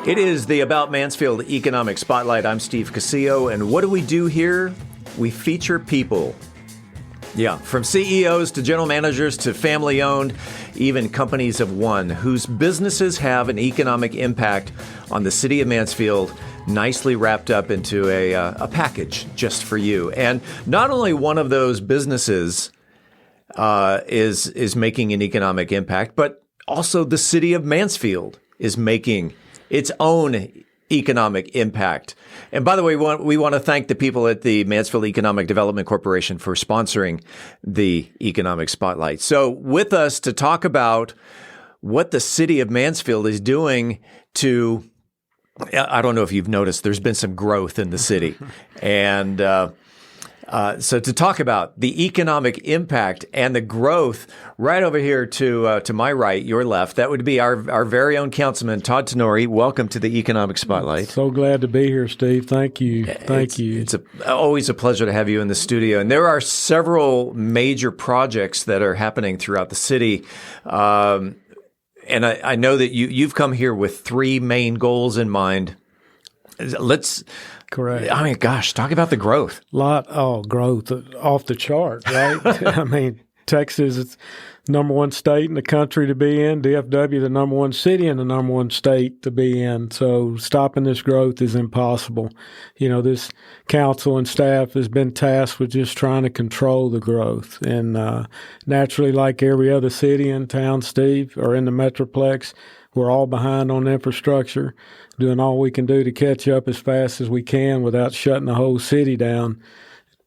It is the About Mansfield Economic Spotlight. I'm Steve Casillo, and what do we do here? We feature people. Yeah, from CEOs to general managers to family-owned, even companies of one, whose businesses have an economic impact on the city of Mansfield, nicely wrapped up into a package just for you. And not only one of those businesses is making an economic impact, but also the city of Mansfield is making its own economic impact. And by the way, we want to thank the people at the Mansfield Economic Development Corporation for sponsoring the Economic Spotlight. So with us to talk about what the city of Mansfield is doing to, I don't know if you've noticed, there's been some growth in the city. And so to talk about the economic impact and the growth, right over here to my right, your left, that would be our very own Councilman, Todd Tonore. Welcome to the Economic Spotlight. So glad to be here, Steve. Thank you. Thank you. It's always a pleasure to have you in the studio. And there are several major projects that are happening throughout the city. And I know that you've come here with three main goals in mind. Correct. I mean, gosh, talk about the growth. Growth off the chart, right? I mean, Texas is the number one state in the country to be in. DFW, the number one city and the number one state to be in. So stopping this growth is impossible. You know, this council and staff has been tasked with just trying to control the growth. And naturally, like every other city in town, Steve, or in the Metroplex, we're all behind on infrastructure, doing all we can do to catch up as fast as we can without shutting the whole city down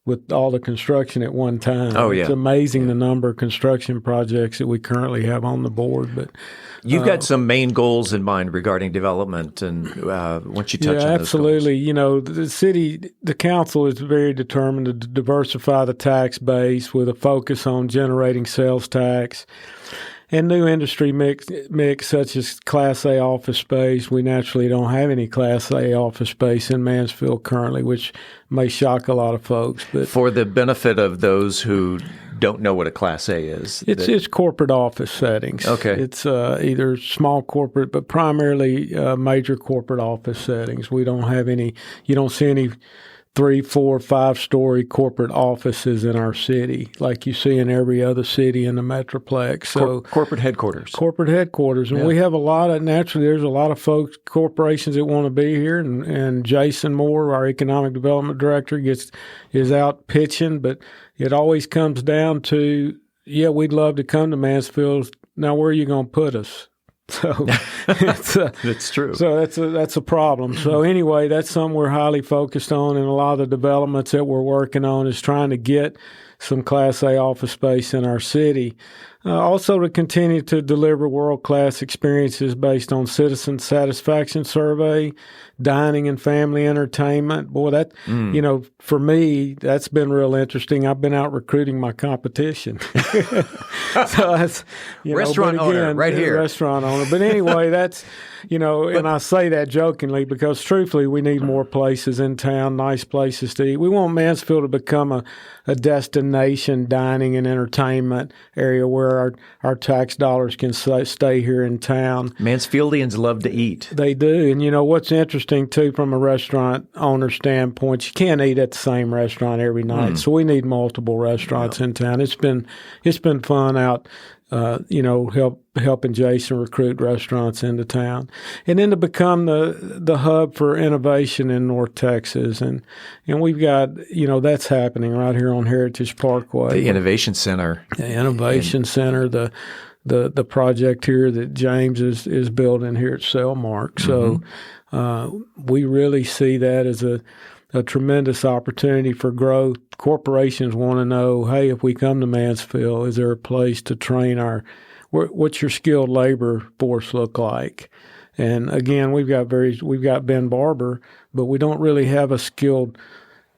with all the construction at one time. Oh, yeah. It's amazing the number of construction projects that we currently have on the board. But you've got some main goals in mind regarding development, and once you touch on those absolutely. goals. You know, the council is very determined to diversify the tax base with a focus on generating sales tax and new industry mix such as Class A office space. We naturally don't have any Class A office space in Mansfield currently, which may shock a lot of folks. But for the benefit of those who don't know what a Class A is, it's corporate office settings. Okay, it's either small corporate, but primarily major corporate office settings. We don't have any. You don't see any 3, 4, 5-story corporate offices in our city, like you see in every other city in the Metroplex. So corporate headquarters. Corporate headquarters. And we have a lot of, naturally, there's a lot of folks, corporations that want to be here. And Jason Moore, our economic development director, is out pitching. But it always comes down to, we'd love to come to Mansfield. Now, where are you going to put us? So that's true. So that's a problem. So anyway, that's something we're highly focused on, and a lot of the developments that we're working on is trying to get some Class A office space in our city. Also to continue to deliver world-class experiences based on citizen satisfaction survey, dining and family entertainment. Boy, for me, that's been real interesting. I've been out recruiting my competition. So that's, restaurant owner right here. Restaurant owner. But anyway, that's, and I say that jokingly because truthfully, we need more places in town, nice places to eat. We want Mansfield to become a destination dining and entertainment area where our tax dollars can stay here in town. Mansfieldians love to eat. They do. And what's interesting, too, from a restaurant owner standpoint, you can't eat at the same restaurant every night. So we need multiple restaurants in town. It's been fun out, helping Jason recruit restaurants into town. And then to become the hub for innovation in North Texas. And we've got, that's happening right here on Heritage Parkway. The Innovation Center. The Innovation Center, the project here that James is building here at Cellmark. So we really see that as a tremendous opportunity for growth. Corporations want to know, hey, if we come to Mansfield, is there a place to train what's your skilled labor force look like? And again, we've got Ben Barber, but we don't really have a skilled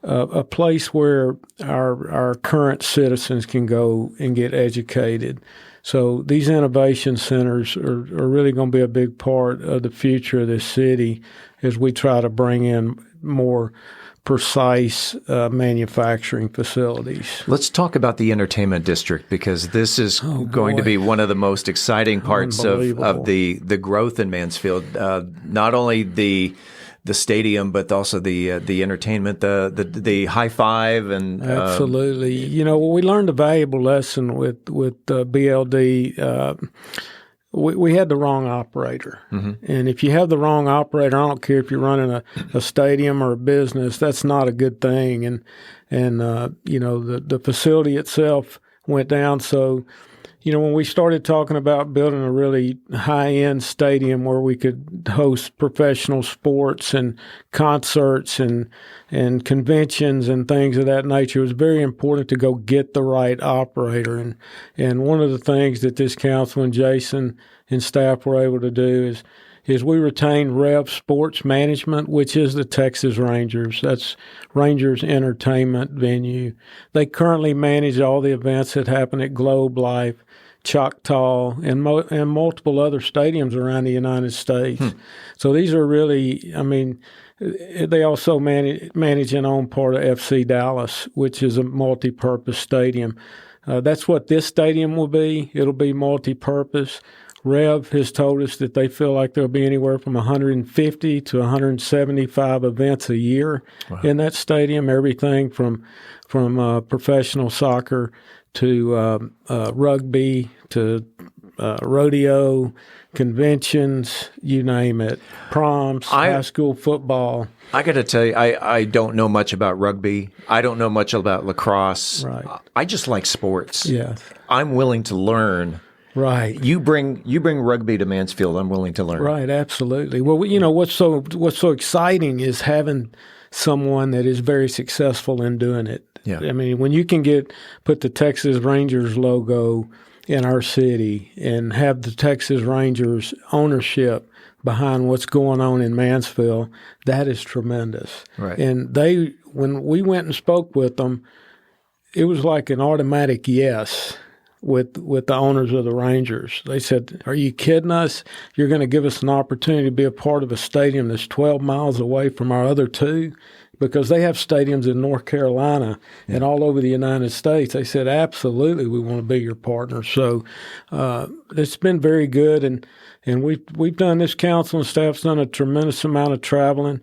a place where our current citizens can go and get educated. So these innovation centers are really going to be a big part of the future of this city as we try to bring in more precise manufacturing facilities. Let's talk about the entertainment district, because this is going to be one of the most exciting parts of the growth in Mansfield. Not only the stadium, but also the entertainment, the high five, and absolutely. We learned a valuable lesson with BLD. We had the wrong operator. Mm-hmm. And if you have the wrong operator, I don't care if you're running a stadium or a business, that's not a good thing. And the facility itself went down. So, when we started talking about building a really high-end stadium where we could host professional sports and concerts and conventions and things of that nature, it was very important to go get the right operator. And one of the things that this Councilman, Jason, and staff were able to do is we retained Rev Sports Management, which is the Texas Rangers. That's Rangers Entertainment venue. They currently manage all the events that happen at Globe Life, Choctaw, and multiple other stadiums around the United States. So these are really, they also manage and own part of FC Dallas, which is a multi-purpose stadium. That's what this stadium will be. It'll be multi-purpose. Rev has told us that they feel like there'll be anywhere from 150 to 175 events a year in that stadium, everything from professional soccer to rugby to rodeo, conventions, you name it, proms, high school football. I got to tell you, I don't know much about rugby. I don't know much about lacrosse. Right. I just like sports. Yes. I'm willing to learn. Right. You bring rugby to Mansfield. I'm willing to learn. Right. Absolutely. Well, what's so exciting is having someone that is very successful in doing it. Yeah. When you can put the Texas Rangers logo in our city and have the Texas Rangers ownership behind what's going on in Mansfield, that is tremendous. Right. And when we went and spoke with them, it was like an automatic yes with the owners of the Rangers. They said, "Are you kidding us? You're going to give us an opportunity to be a part of a stadium that's 12 miles away from our other two?" Because they have stadiums in North Carolina and all over the United States. They said, absolutely, we want to be your partner. So it's been very good, and we've done this. Council and staff's done a tremendous amount of traveling,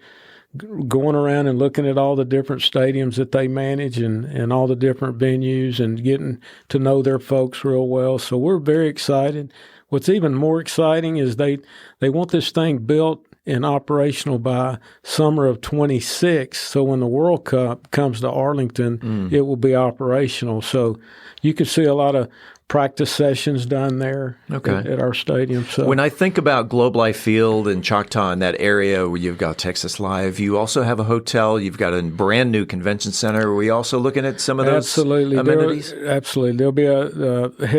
going around and looking at all the different stadiums that they manage and all the different venues and getting to know their folks real well. So we're very excited. What's even more exciting is they want this thing built and operational by summer of 26. So when the World Cup comes to Arlington, it will be operational. So you can see a lot of practice sessions done there at our stadium. So when I think about Globe Life Field and Choctaw in that area where you've got Texas Live, you also have a hotel. You've got a brand new convention center. Are we also looking at some of those amenities? Absolutely. There'll be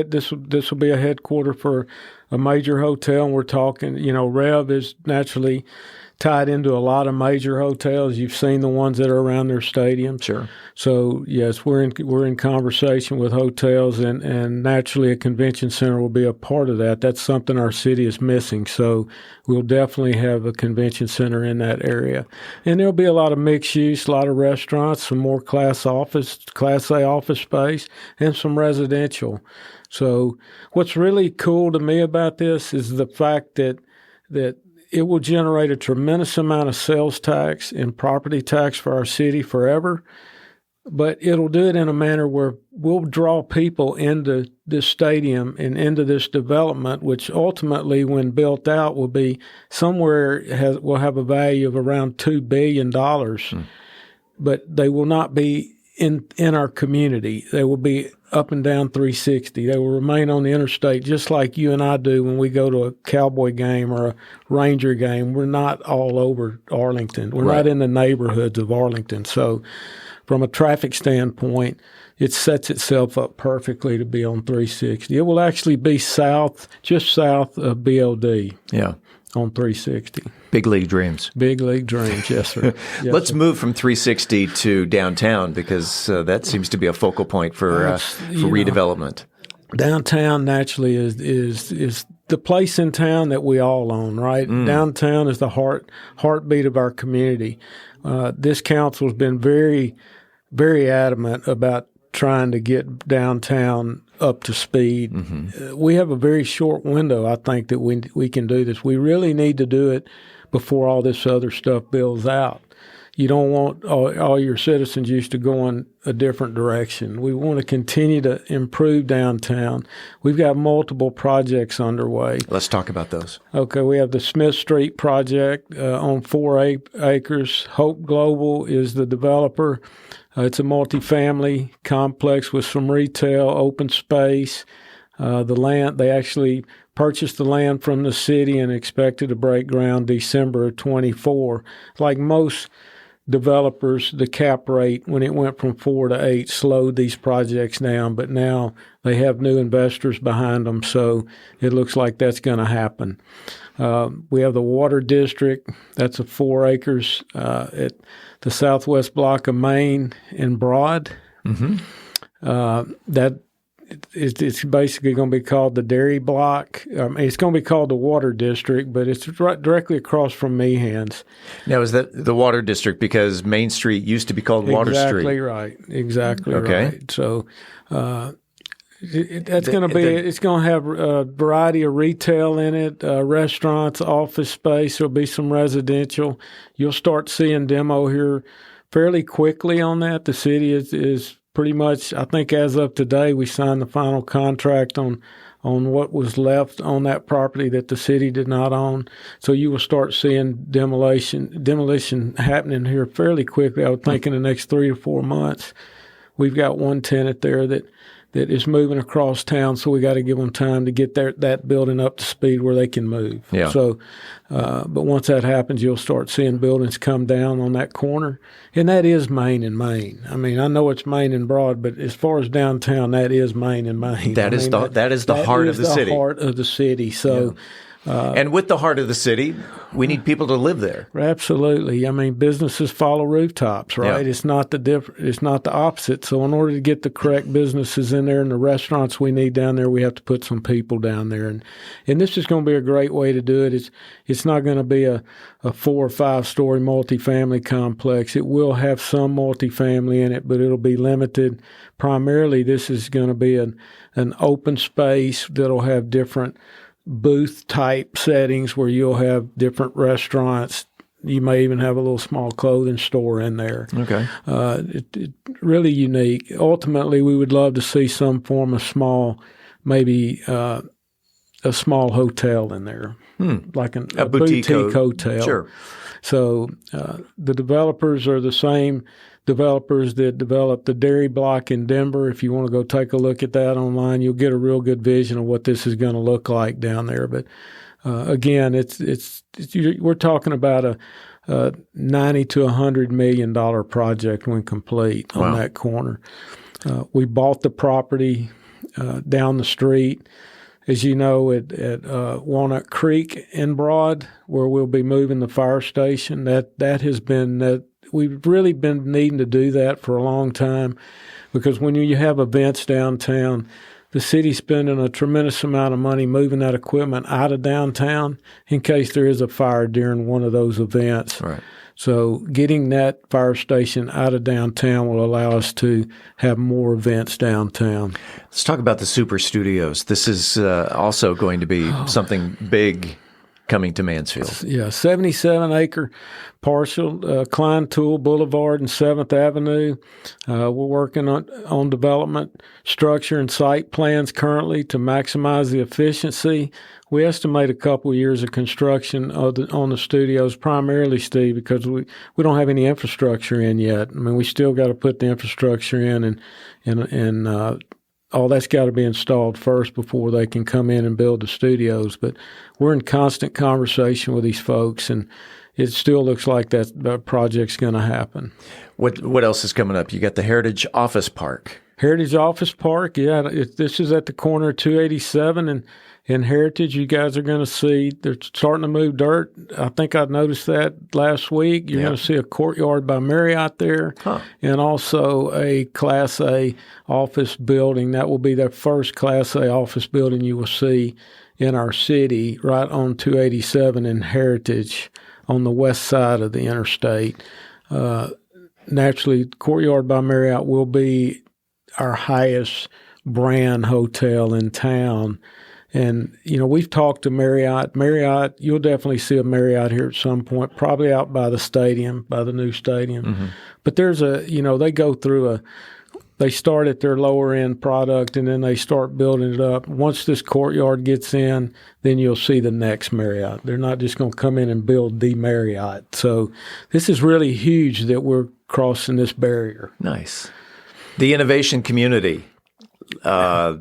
this will be a headquarter for a major hotel, and we're talking, Rev is naturally tied into a lot of major hotels. You've seen the ones that are around their stadium. Sure. So yes, we're in conversation with hotels, and naturally a convention center will be a part of that. That's something our city is missing. So we'll definitely have a convention center in that area, and there'll be a lot of mixed use, a lot of restaurants, some more Class A office space, and some residential. So what's really cool to me about this is the fact that it will generate a tremendous amount of sales tax and property tax for our city forever, but it'll do it in a manner where we'll draw people into this stadium and into this development, which ultimately, when built out, will be will have a value of around $2 billion. But they will not be in our community. They will be up and down 360. They will remain on the interstate just like you and I do when we go to a Cowboy game or a Ranger game. We're not all over Arlington. We're not in the neighborhoods of Arlington. So from a traffic standpoint, it sets itself up perfectly to be on 360. It will actually be just south of BLD. Yeah. On 360. Big league dreams. Big league dreams, yes, sir. Yes, Let's move from 360 to downtown, because that seems to be a focal point for redevelopment. Downtown naturally is the place in town that we all own, right? Downtown is the heartbeat of our community. This council's been very, very adamant about trying to get downtown up to speed. We have a very short window, I think, that we can do this. We really need to do it before all this other stuff builds out. You don't want all your citizens used to going a different direction. We want to continue to improve downtown. We've got multiple projects underway. Let's talk about those. Okay, we have the Smith Street project on 4 acres. Hope Global is the developer. It's a multifamily complex with some retail, open space. The land, they actually purchased the land from the city and expected to break ground December of 24. Like most developers, the cap rate, when it went from 4 to 8, slowed these projects down, but now they have new investors behind them, so it looks like that's going to happen. We have the Water District. That's a 4 acres at the southwest block of Main and Broad. It's basically going to be called the Dairy Block. It's going to be called the Water District, but it's directly across from Meehan's. Now, is that the Water District because Main Street used to be called Water Street? Exactly right. So that's going to be. It's going to have a variety of retail in it, restaurants, office space. There'll be some residential. You'll start seeing demo here fairly quickly on that. The city is pretty much, I think as of today, we signed the final contract on what was left on that property that the city did not own. So you will start seeing demolition happening here fairly quickly. I would think in the next 3 to 4 months. We've got one tenant there that is moving across town, so we got to give them time to get that building up to speed where they can move. Yeah. So, but once that happens, you'll start seeing buildings come down on that corner, and that is Main and Main. I mean, I know it's Main and Broad, but as far as downtown, that is Main and Main. That is the heart of the city. Heart of the city. So. Yeah. And with the heart of the city, we need people to live there. Absolutely. I mean, businesses follow rooftops, right? Yeah. It's not the opposite. So in order to get the correct businesses in there and the restaurants we need down there, we have to put some people down there. And this is going to be a great way to do it. It's not going to be a 4 or 5 story multifamily complex. It will have some multifamily in it, but it'll be limited. Primarily, this is going to be an open space that'll have different booth type settings where you'll have different restaurants. You may even have a little small clothing store in there. Okay. It's really unique. Ultimately, we would love to see some form of small, maybe a small hotel in there, like a boutique hotel. Sure. So the developers are the same developers that developed the Dairy Block in Denver. If you want to go take a look at that online, you'll get a real good vision of what this is going to look like down there. But again, we're talking about a $90 to $100 million project when complete on that corner. We bought the property down the street, as you know, at Walnut Creek in Broad, where we'll be moving the fire station. That has been we've really been needing to do that for a long time, because when you have events downtown, the city's spending a tremendous amount of money moving that equipment out of downtown in case there is a fire during one of those events. Right. So getting that fire station out of downtown will allow us to have more events downtown. Let's talk about the super studios. This is also going to be something big coming to Mansfield. Yeah, 77-acre parcel, Klein Tool Boulevard and 7th Avenue. We're working on development structure and site plans currently to maximize the efficiency. We estimate a couple of years of construction on the studios, primarily, Steve, because we don't have any infrastructure in yet. I mean, we still got to put the infrastructure in and all that's got to be installed first before they can come in and build the studios. But we're in constant conversation with these folks, and it still looks like that project's going to happen. What else is coming up? You got the Heritage Office Park. Heritage Office Park, yeah. This is at the corner of 287 and Heritage. You guys are going to see they're starting to move dirt. I think I noticed that last week. You're going to see a courtyard by Marriott there, and also a Class A office building. That will be their first Class A office building you will see in our city, right on 287 in Heritage, on the west side of the interstate. Naturally, Courtyard by Marriott will be our highest brand hotel in town. And, we've talked to Marriott. Marriott, you'll definitely see a Marriott here at some point, probably out by the stadium, by the new stadium. Mm-hmm. But there's they go through they start at their lower end product and then they start building it up. Once this Courtyard gets in, then you'll see the next Marriott. They're not just going to come in and build the Marriott. So this is really huge that we're crossing this barrier. Nice. The innovation community. Okay.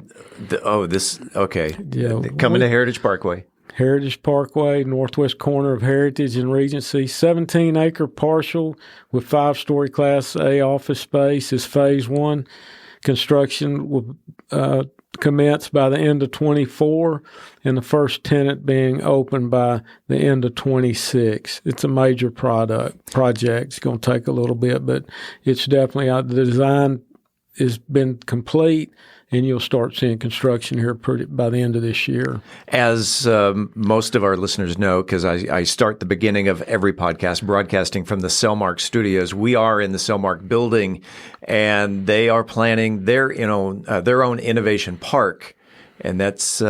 Yeah, coming to Heritage Parkway. Heritage Parkway, northwest corner of Heritage and Regency, 17-acre parcel with 5-story Class A office space is phase one. Construction will commence by the end of 24, and the first tenant being open by the end of 26. It's a major project. It's going to take a little bit, but it's definitely out. The design has been complete, and you'll start seeing construction here by the end of this year. As most of our listeners know, because I start the beginning of every podcast broadcasting from the Cellmark studios, we are in the Cellmark building, and they are planning their own innovation park, and that's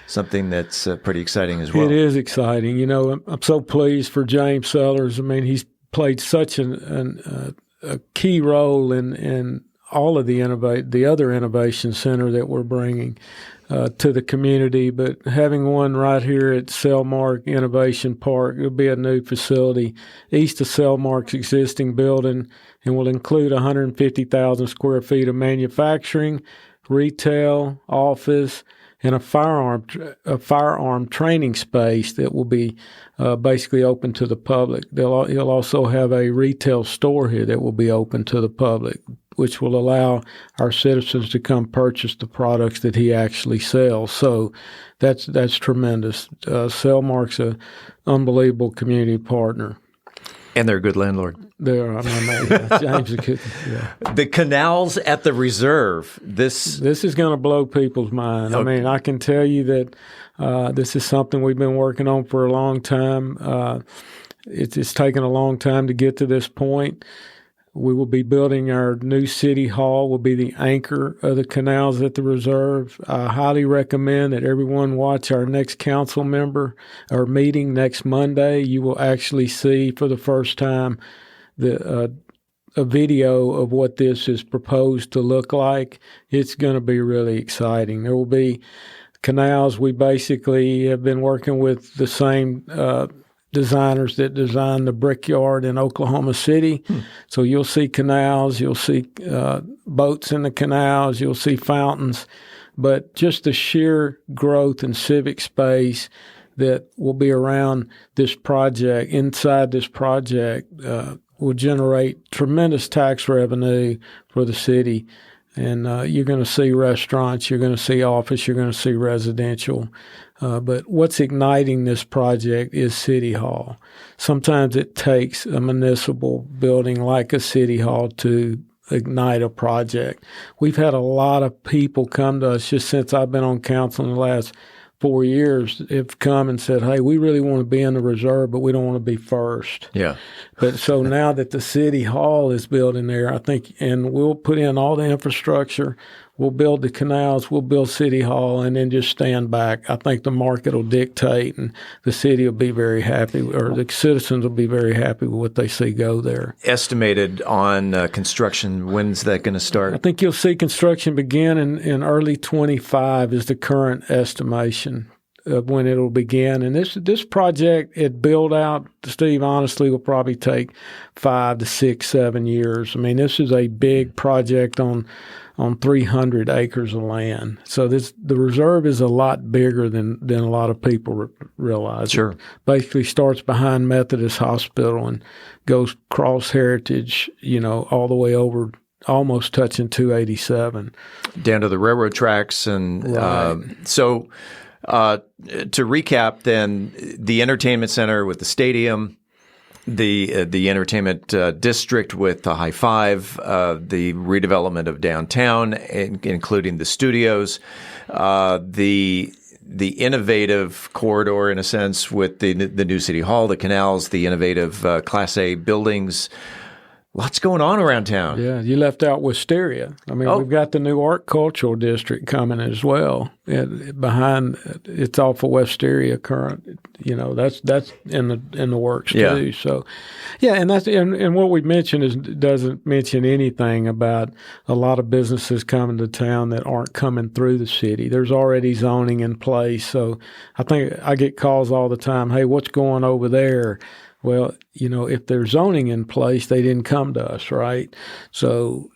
something that's pretty exciting as well. It is exciting. I'm so pleased for James Sellers. I mean, he's played such a key role in all of the other innovation center that we're bringing to the community, but having one right here at Cellmark Innovation Park, it'll be a new facility east of Cellmark's existing building and will include 150,000 square feet of manufacturing, retail, office, and a firearm training space that will be basically open to the public. He'll also have a retail store here that will be open to the public, which will allow our citizens to come purchase the products that he actually sells. So that's tremendous. Cellmark's an unbelievable community partner. And they're a good landlord. James is good. Yeah. The canals at the reserve. This is going to blow people's mind. Okay. I mean, I can tell you that this is something we've been working on for a long time. It's taken a long time to get to this point. We will be building our new city hall, will be the anchor of the canals at the reserve. I highly recommend that everyone watch our next council member or meeting next Monday. You will actually see for the first time a video of what this is proposed to look like. It's going to be really exciting. There will be canals. We basically have been working with the same designers that designed the Brickyard in Oklahoma City. So you'll see canals, you'll see boats in the canals, you'll see fountains, but just the sheer growth in civic space that will be around this project, inside this project, will generate tremendous tax revenue for the city. And you're going to see restaurants, you're going to see office, you're going to see residential. But what's igniting this project is City Hall. Sometimes it takes a municipal building like a City Hall to ignite a project. We've had a lot of people come to us just since I've been on council in the last 4 years, have come and said, hey, we really want to be in the reserve, but we don't want to be first. Yeah. But so now that the City Hall is building there, I think, and we'll put in all the infrastructure, we'll build the canals, we'll build City Hall, and then just stand back. I think the market will dictate, and the city will be very happy, or the citizens will be very happy with what they see go there. Estimated on construction, when's that going to start? I think you'll see construction begin in early 25 is the current estimation of when it'll begin. And this project, it build out, Steve, honestly, will probably take 5 to 6, 7 years. I mean, this is a big project on 300 acres of land. So the reserve is a lot bigger than a lot of people realize. Sure. It basically starts behind Methodist Hospital and goes cross Heritage, all the way over, almost touching 287. Down to the railroad tracks. And right. So to recap then, the entertainment center with the stadium, the entertainment district with the High Five, the redevelopment of downtown, including the studios, the the innovative corridor in a sense with the new city hall, the canals, the innovative Class A buildings. Lots going on around town. Yeah, you left out Wisteria. I mean, we've got the new art cultural district coming as well. Behind, it's off of Wisteria current. That's in the works too. So, yeah, and what we mentioned doesn't mention anything about a lot of businesses coming to town that aren't coming through the city. There's already zoning in place. So I think I get calls all the time. Hey, what's going over there? Well, if there's zoning in place, they didn't come to us, right? So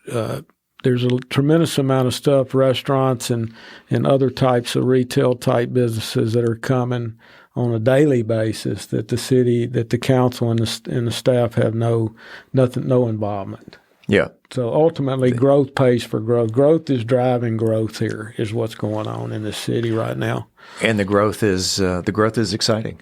there's a tremendous amount of stuff, restaurants and other types of retail-type businesses that are coming on a daily basis that the city, that the council and the staff have no involvement. Yeah. So ultimately, growth pays for growth. Growth is driving growth here, is what's going on in this city right now. And the growth is exciting.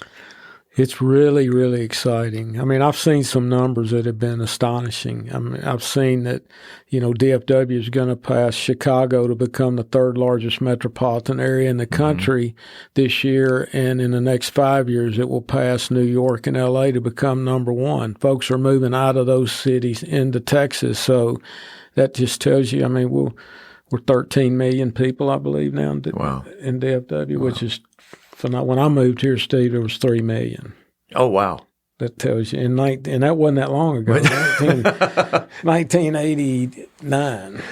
It's really, really exciting. I mean, I've seen some numbers that have been astonishing. I mean, I've seen that, DFW is going to pass Chicago to become the third largest metropolitan area in the country this year. And in the next 5 years, it will pass New York and LA to become number one. Folks are moving out of those cities into Texas. So that just tells you, I mean, we're 13 million people, I believe, now in DFW, which is when I moved here, Steve, there was 3 million. Oh, wow. That tells you. And that wasn't that long ago, 1989.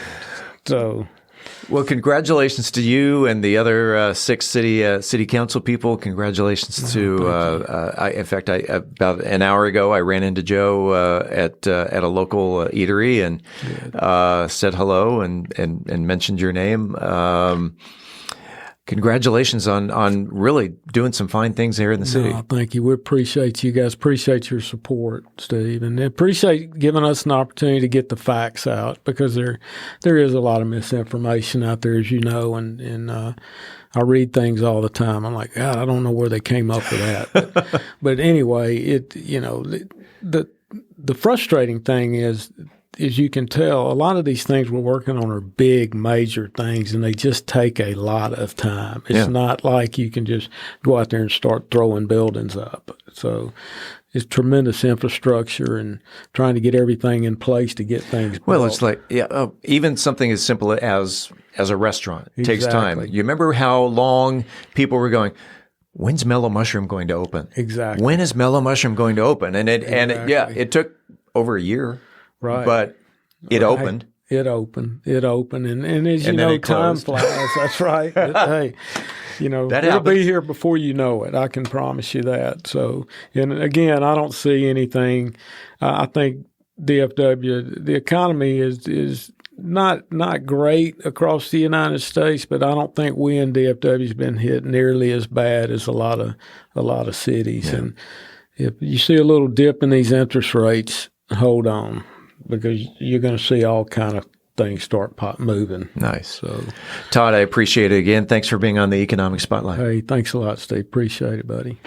So, well, congratulations to you and the other 6 city council people. Congratulations to. In fact, about an hour ago, I ran into Joe at a local eatery and said hello and mentioned your name. Congratulations on really doing some fine things here in the city. Thank you. We appreciate you guys. Appreciate your support, Steve, and appreciate giving us an opportunity to get the facts out because there is a lot of misinformation out there, as you know, and I read things all the time. I'm like, God, I don't know where they came up with that. But anyway, the frustrating thing is, as you can tell, a lot of these things we're working on are big, major things, and they just take a lot of time. It's not like you can just go out there and start throwing buildings up. So it's tremendous infrastructure and trying to get everything in place to get things built. Well, it's like, even something as simple as a restaurant takes time. You remember how long people were going, when's Mellow Mushroom going to open? Exactly. When is Mellow Mushroom going to open? And it took over a year. Right. But it opened. It opened. And as you know, time flies. That's right. Hey, it'll be here before you know it. I can promise you that. So, and again, I don't see anything. I think DFW, the economy is not great across the United States, but I don't think we in DFW has been hit nearly as bad as a lot of cities. Yeah. And if you see a little dip in these interest rates, hold on. Because you're going to see all kind of things start moving. Nice. So, Todd, I appreciate it again. Thanks for being on the Economic Spotlight. Hey, thanks a lot, Steve. Appreciate it, buddy.